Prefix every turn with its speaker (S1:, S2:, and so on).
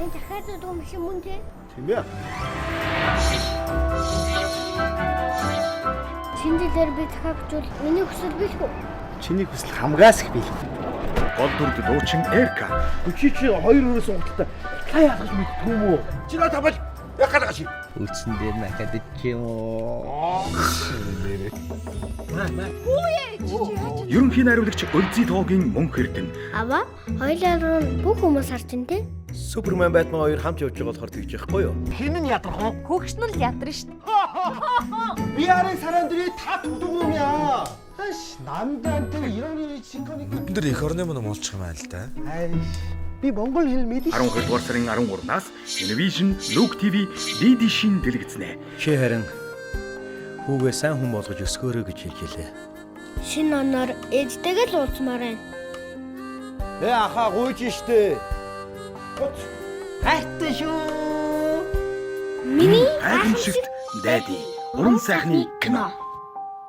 S1: Энэ дахиад удаа машин мөн тий.
S2: Тийм ээ.
S1: Шинжилээр би дахиад миний хүсэл билгүй.
S2: Чиний хүсэл хамгаас их бий.
S3: Гол дүрд дуучин Эрка.
S2: Чи хоёр өрөөс унталтаа та яах гэж мэдтгүй юм уу?
S3: Чи надад бол яхаад гаши.
S4: Үлдсэн дээр накад ч юм уу.
S3: Ерөнхий найруулагч Өлзий тоогийн мөнх эрдэнэ.
S1: Ава, хоёулаа бүх хүмүүс харж ин тий.
S5: Супермен Бэтмен хоёр хамт явж байгаа болохоор тэгж яахгүй юу?
S2: Хин нь ядрах уу?
S6: Хөгшнөл ядарна шүү дээ.
S2: 비아르 사람들이 다 도둑놈이야. 아이씨 남자한테 이런 일이 짓거니까.
S7: Бид нар эх орны мөн молчих юм аа л да.
S2: 아이씨 би монгол хэл мэдээ.
S3: 12 дугаар сарын 13-наас Univision Look TV DD-шин дэлгэцнэ.
S5: Чи харин хүүгээ сайн хүн болгож өсгөөрэй гэж хэлээ.
S1: Шинэ оноор ээжтэйгээ л уулзмаар байна.
S2: 아하 гуйж штэ. хайртай шүү.
S1: Миний
S3: Айгын шигт Daddy. Уран сайхны кино.